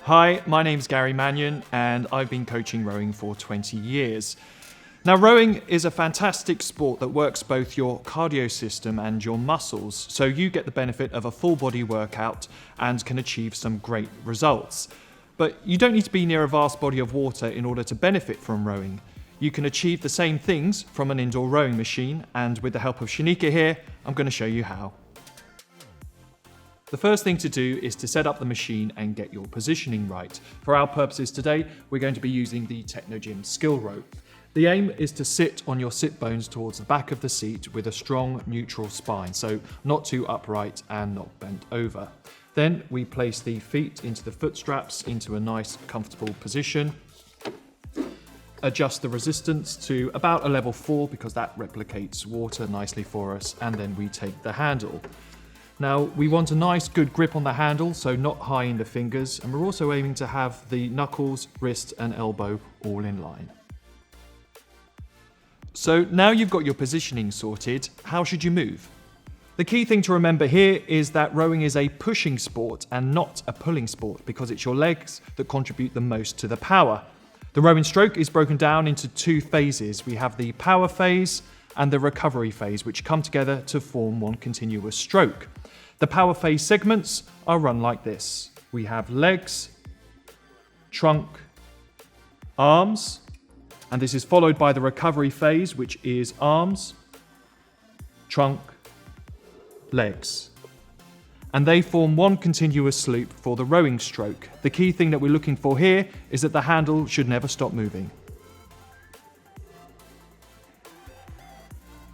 Hi, my name's Garry and I've been coaching rowing for 20 years. Now, rowing is a fantastic sport that works both your cardio system and your muscles, so you get the benefit of a full body workout and can achieve some great results. But you don't need to be near a vast body of water in order to benefit from rowing. You can achieve the same things from an indoor rowing machine, and with the help of Shanika here, I'm going to show you how. The first thing to do is to set up the machine and get your positioning right. For our purposes today, we're going to be using the Technogym SKILLROW. The aim is to sit on your sit bones towards the back of the seat with a strong neutral spine, so not too upright and not bent over. Then we place the feet into the foot straps into a nice comfortable position. Adjust the resistance to about a level 4 because that replicates water nicely for us, and then we take the handle. Now, we want a nice good grip on the handle, so not high in the fingers, and we're also aiming to have the knuckles, wrist and elbow all in line. So now you've got your positioning sorted, how should you move? The key thing to remember here is that rowing is a pushing sport and not a pulling sport because it's your legs that contribute the most to the power. The rowing stroke is broken down into 2 phases. We have the power phase and the recovery phase, which come together to form one continuous stroke. The power phase segments are run like this. We have legs, trunk, arms, and this is followed by the recovery phase, which is arms, trunk, legs. And they form one continuous loop for the rowing stroke. The key thing that we're looking for here is that the handle should never stop moving.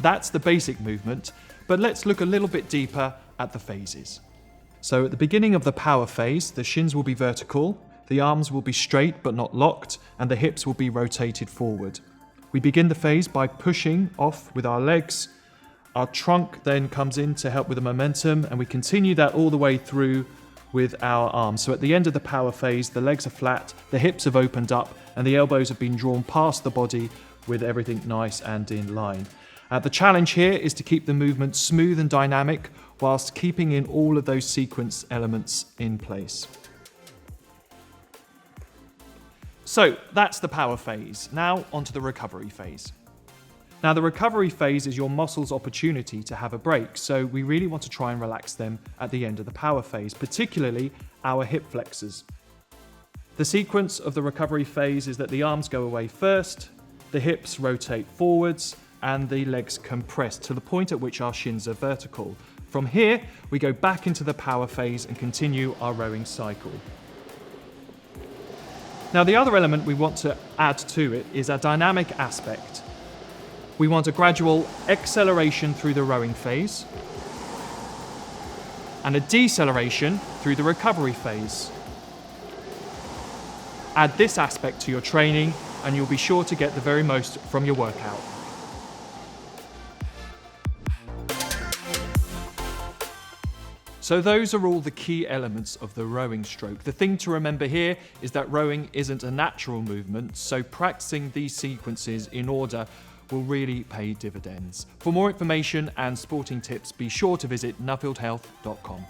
That's the basic movement, but let's look a little bit deeper at the phases. So at the beginning of the power phase, the shins will be vertical, the arms will be straight but not locked, and the hips will be rotated forward. We begin the phase by pushing off with our legs. Our trunk then comes in to help with the momentum, and we continue that all the way through with our arms. So at the end of the power phase, the legs are flat, the hips have opened up, and the elbows have been drawn past the body with everything nice and in line. The challenge here is to keep the movement smooth and dynamic whilst keeping in all of those sequence elements in place. So that's the power phase. Now onto the recovery phase. Now the recovery phase is your muscles' opportunity to have a break, so we really want to try and relax them at the end of the power phase, particularly our hip flexors. The sequence of the recovery phase is that the arms go away first, the hips rotate forwards, and the legs compress to the point at which our shins are vertical. From here, we go back into the power phase and continue our rowing cycle. Now, the other element we want to add to it is a dynamic aspect. We want a gradual acceleration through the rowing phase and a deceleration through the recovery phase. Add this aspect to your training and you'll be sure to get the very most from your workout. So those are all the key elements of the rowing stroke. The thing to remember here is that rowing isn't a natural movement, so practicing these sequences in order will really pay dividends. For more information and sporting tips, be sure to visit nuffieldhealth.com.